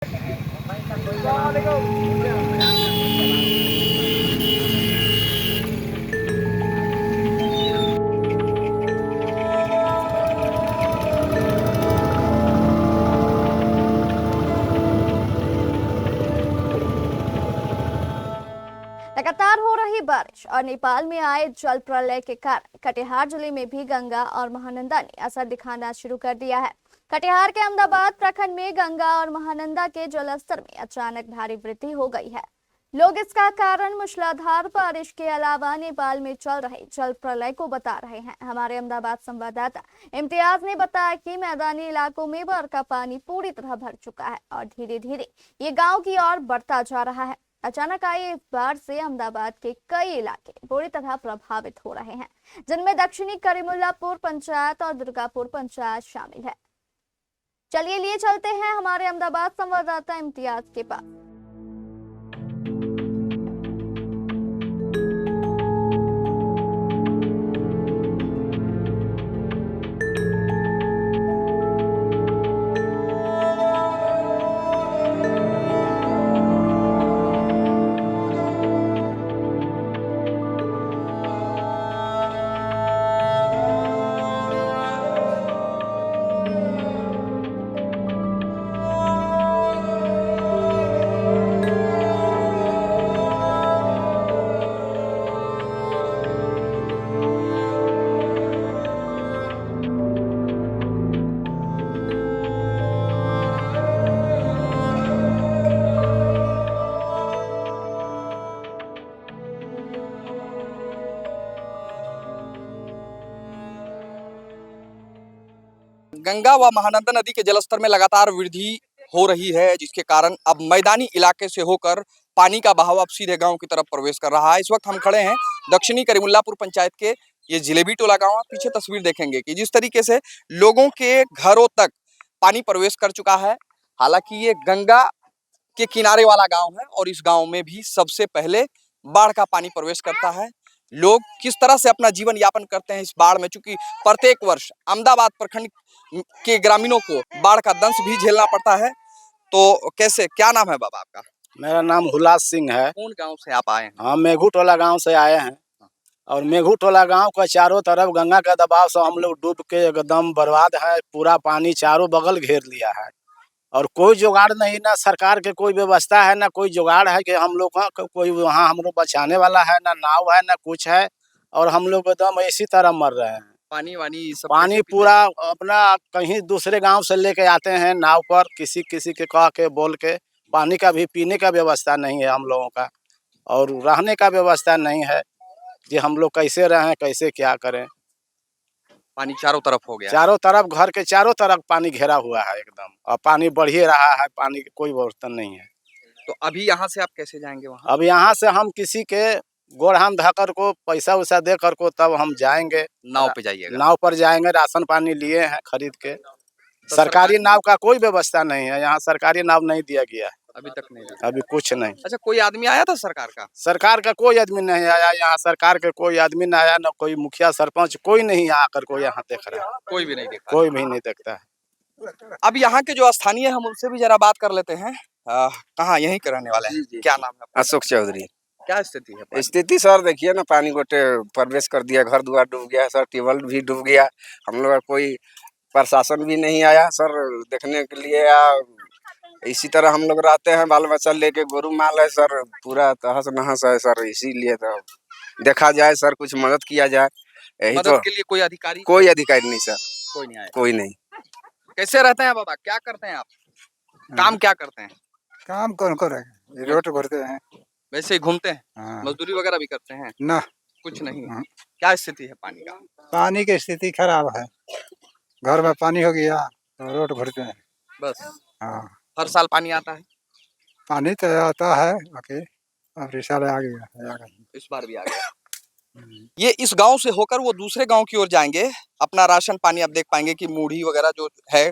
लगातार हो रही बारिश और नेपाल में आए जल प्रलय के कारण कटिहार जिले में भी गंगा और महानंदा ने असर दिखाना शुरू कर दिया है। कटिहार के अहमदाबाद प्रखंड में गंगा और महानंदा के जलस्तर में अचानक भारी वृद्धि हो गई है। लोग इसका कारण मूसलाधार बारिश के अलावा नेपाल में चल रहे जल प्रलय को बता रहे हैं। हमारे अहमदाबाद संवाददाता इम्तियाज ने बताया कि मैदानी इलाकों में बाढ़ का पानी पूरी तरह भर चुका है और धीरे धीरे ये गाँव की ओर बढ़ता जा रहा है। अचानक आई इस बाढ़ से अहमदाबाद के कई इलाके बुरी तरह प्रभावित हो रहे हैं, जिनमें दक्षिणी करीमुल्लापुर पंचायत और दुर्गापुर पंचायत शामिल है। चलिए लिए चलते हैं हमारे अहमदाबाद संवाददाता इम्तियाज के पास। गंगा व महानंदा नदी के जलस्तर में लगातार वृद्धि हो रही है, जिसके कारण अब मैदानी इलाके से होकर पानी का बहाव अब सीधे गांव की तरफ प्रवेश कर रहा है। इस वक्त हम खड़े हैं दक्षिणी करीमुल्लापुर पंचायत के ये जिलेबी टोला गांव। आप पीछे तस्वीर देखेंगे कि जिस तरीके से लोगों के घरों तक पानी प्रवेश कर चुका है। हालांकि ये गंगा के किनारे वाला गाँव है और इस गाँव में भी सबसे पहले बाढ़ का पानी प्रवेश करता है। लोग किस तरह से अपना जीवन यापन करते हैं इस बाढ़ में, चूंकि प्रत्येक वर्ष अहमदाबाद प्रखंड के ग्रामीणों को बाढ़ का दंश भी झेलना पड़ता है। तो कैसे, क्या नाम है बाबा आपका? मेरा नाम हुलास सिंह है। कौन गांव से आप आए हैं? हम मेघू टोला गांव से आए हैं और मेघू टोला गांव का चारों तरफ गंगा का दबाव से हम लोग डूब के एकदम बर्बाद है। पूरा पानी चारों बगल घेर लिया है और कोई जुगाड़ नहीं, ना सरकार के कोई व्यवस्था है, ना कोई जुगाड़ है कि हम लोग का कोई वहाँ हम लोग बचाने वाला है, ना नाव है, ना कुछ है। और हम लोग एकदम इसी तरह मर रहे हैं। पानी सब पानी पूरा अपना कहीं दूसरे गांव से लेके आते हैं नाव पर, किसी किसी के कह के बोल के। पानी का भी पीने का व्यवस्था नहीं है हम लोगों का और रहने का व्यवस्था नहीं है कि हम लोग कैसे रहें, कैसे क्या करें। पानी चारों तरफ हो गया, चारों तरफ घर के चारों तरफ पानी घेरा हुआ है एकदम, और पानी बढ़ ही रहा है। पानी की कोई व्यवस्था नहीं है। तो अभी यहाँ से आप कैसे जाएंगे वहाँ? अब यहाँ से हम किसी के गोढ़ाम धकर को पैसा वैसा दे कर को तब हम जाएंगे। नाव पे जाइएगा? नाव पर जाएंगे, राशन पानी लिए हैं खरीद के। तो सरकारी नाव का कोई व्यवस्था नहीं है यहाँ, सरकारी नाव नहीं दिया गया है अभी तक नहीं दिया। अभी कुछ नहीं। अच्छा, कोई आदमी आया था सरकार का? सरकार का कोई आदमी नहीं आया यहाँ, सरकार के कोई आदमी नहीं आया, न कोई मुखिया सरपंच, कोई नहीं आकर कोई यहाँ देख रहा है। कोई भी नहीं देखा? कोई भी नहीं देखता है। अब यहाँ के जो स्थानीय हम उनसे भी जरा बात कर लेते हैं। कहाँ, यहीं के रहने वाले हैं? क्या नाम है आपका? अशोक चौधरी। क्या स्थिति है? स्थिति सर देखिए ना, पानी को प्रवेश कर दिया, घर द्वार डूब गया सर, ट्यूबवेल भी डूब गया। हम लोग का कोई प्रशासन भी नहीं आया सर देखने के लिए। इसी तरह हम लोग रहते हैं, बाल बच्चा लेके, गोरू माल है सर, पूरा तहस नहस है सर। इसीलिए तो देखा जाए सर, कुछ मदद किया जाए। यही मदद तो के लिए कोई अधिकारी? कोई अधिकारी नहीं सर, कोई नहीं आया? कोई नहीं। कैसे रहते हैं बाबा, क्या करते हैं आप? काम क्या करते हैं? काम कौन करे, रोड भरते हैं। वैसे ही घूमते हैं? हाँ। मजदूरी वगैरह भी करते हैं? ना, कुछ नहीं। हाँ। क्या स्थिति है पानी का? पानी की स्थिति खराब है। घर में पानी हो गया तो रोड भरते हैं बस? हाँ। हर साल पानी आता है? पानी तो आता है बाकी अब इस साल आ गया। इस बार भी आ गया। ये इस गांव से होकर वो दूसरे गांव की ओर जाएंगे। अपना राशन पानी आप देख पाएंगे कि मूढ़ी वगैरह जो है,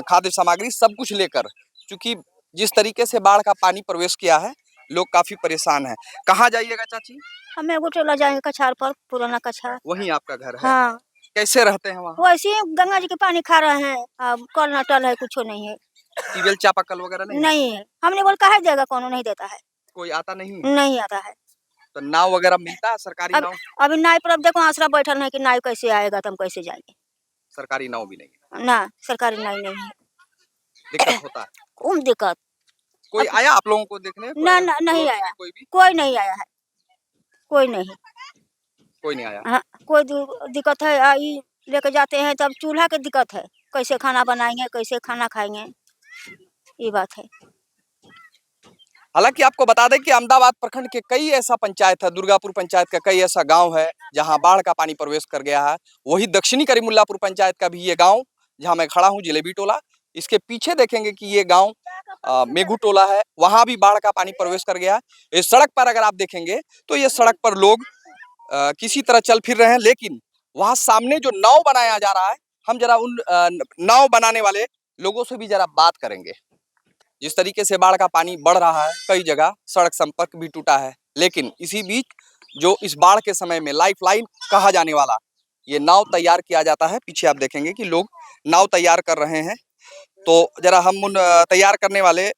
खाद्य सामग्री सब कुछ लेकर, क्योंकि जिस तरीके से बाढ़ का पानी प्रवेश किया है, लोग काफी परेशान हैं। कहाँ जाइएगा चाची? हम एगो टोला जाएंगे कछार पर, पुराना कछार। वहीं आपका घर है? हाँ। कैसे रहते हैं वहाँ? वैसे ही गंगा जी के पानी खा रहे हैं। अब कल न टल है, कुछ नहीं है। ट्यूबवेल चापाकल वगैरह नहीं है? नहीं है। हमने बोल काहे देगा, कोनो नहीं देता है, कोई आता नहीं है? नहीं आता है। तो नाव वगैरह मिलता है, सरकारी अब नाव? अभी नाव पर अब देखो आसरा बैठल है कि नाव कैसे आएगा, तो हम कैसे जाएंगे। सरकारी नाव भी नहीं है, ना सरकारी नाव नहीं है, दिक्कत होता है। खूब दिक्कत। कोई आया आप लोगों को देखने? ना ना नहीं पड़ोस में आया, कोई भी? कोई नहीं आया है, कोई नहीं। कोई नहीं आया। हाँ, कोई दिक्कत है। ई लेके जाते हैं तब चूल्हा के दिक्कत है, कैसे खाना बनाएंगे, कैसे खाना खाएंगे, ये बात है। हालांकि आपको बता दें कि अहमदाबाद प्रखंड के कई ऐसा पंचायत है, दुर्गापुर पंचायत का कई ऐसा गांव है जहां बाढ़ का पानी प्रवेश कर गया है। वही दक्षिणी करीमुल्लापुर पंचायत का भी ये गांव जहां मैं खड़ा हूं, जिलेबी टोला, इसके पीछे देखेंगे कि ये गांव मेघू टोला है, वहां भी बाढ़ का पानी प्रवेश कर गया है। इस सड़क पर अगर आप देखेंगे तो ये सड़क पर लोग किसी तरह चल फिर रहे हैं, लेकिन वहां सामने जो नाव बनाया जा रहा है, हम जरा उन नाव बनाने वाले लोगों से भी जरा बात करेंगे। जिस तरीके से बाढ़ का पानी बढ़ रहा है, कई जगह सड़क संपर्क भी टूटा है, लेकिन इसी बीच जो इस बाढ़ के समय में लाइफलाइन कहा जाने वाला ये नाव तैयार किया जाता है। पीछे आप देखेंगे कि लोग नाव तैयार कर रहे हैं। तो जरा हम उन तैयार करने वाले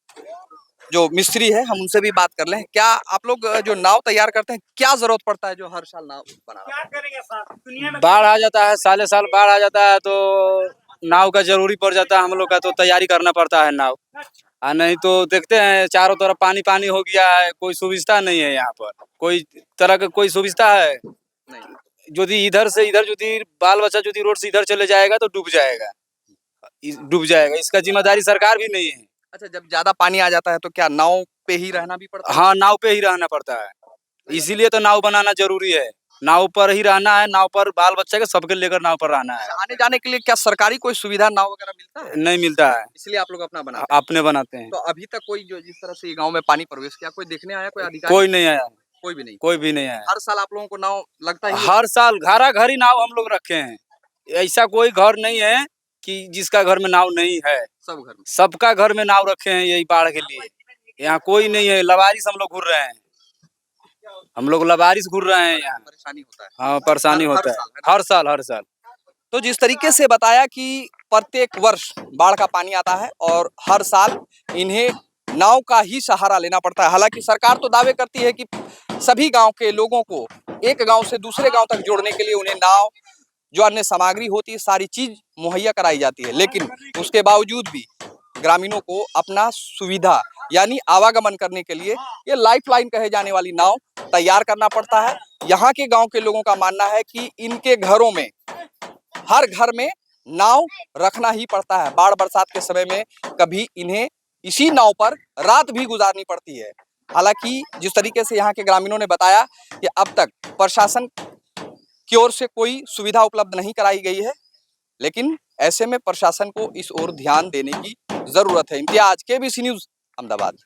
जो मिस्त्री है, हम उनसे भी बात कर लें। क्या आप लोग जो नाव तैयार करते हैं, क्या जरूरत पड़ता है जो हर साल नाव बनाना? बाढ़ आ जाता है, साले साल बाढ़ आ जाता है तो नाव का जरूरी पड़ जाता है हम लोग का, तो तैयारी करना पड़ता है नाव। नहीं तो देखते हैं चारों तरफ पानी पानी हो गया है, कोई सुविधा नहीं है यहाँ पर, कोई तरह का कोई सुविधा है नहीं। यदि इधर से इधर यदि बाल बच्चा यदि रोड से इधर चले जाएगा तो डूब जाएगा, डूब जाएगा। इसका जिम्मेदारी सरकार भी नहीं है। अच्छा, जब ज्यादा पानी आ जाता है तो क्या नाव पे ही रहना भी पड़ता है? हाँ, नाव पे ही रहना पड़ता है, इसीलिए तो नाव बनाना जरूरी है। नाव पर ही रहना है, नाव पर बाल बच्चे के सबके लेकर नाव पर रहना है। आने जाने के लिए क्या सरकारी कोई सुविधा नाव वगैरह मिलता है? नहीं मिलता है, इसलिए आप लोग अपना बनाते हैं। अपने बनाते हैं। तो अभी तक कोई जो जिस तरह से ये गांव में पानी प्रवेश किया, कोई देखने आया, कोई अधिकारी? कोई नहीं आया, कोई भी नहीं। कोई भी नहीं आया। हर साल आप लोगों को नाव लगता ही है? हर साल घरा घर ही नाव हम लोग रखे हैं, ऐसा कोई घर नहीं है कि जिसका घर में नाव नहीं है। सब घर में, सबका घर में नाव रखे हैं यही बाढ़ के लिए। यहाँ कोई नहीं है, लवारिस हम लोग घूर रहे हैं, हम लोग लवारिस घूर रहे हैं यहाँ। परेशानी होता है। हाँ, परेशानी हर होता है, साल, है ना? हर साल हर साल। तो जिस तरीके से बताया कि प्रत्येक वर्ष बाढ़ का पानी आता है और हर साल इन्हें नाव का ही सहारा लेना पड़ता है। हालांकि सरकार तो दावे करती है कि सभी गांव के लोगों को एक गांव से दूसरे गांव तक जोड़ने के लिए उन्हें नाव, जो अन्य सामग्री होती है, सारी चीज मुहैया कराई जाती है, लेकिन उसके बावजूद भी ग्रामीणों को अपना सुविधा यानी आवागमन करने के लिए ये लाइफलाइन कहे जाने वाली नाव तैयार करना पड़ता है। यहाँ के गांव के लोगों का मानना है कि इनके घरों में, हर घर में नाव रखना ही पड़ता है। बाढ़ बरसात के समय में कभी इन्हें इसी नाव पर रात भी गुजारनी पड़ती है। हालांकि जिस तरीके से यहाँ के ग्रामीणों ने बताया कि अब तक प्रशासन की ओर से कोई सुविधा उपलब्ध नहीं कराई गई है, लेकिन ऐसे में प्रशासन को इस ओर ध्यान देने की जरूरत है। Imtiaz, KBC news, Ahmedabad.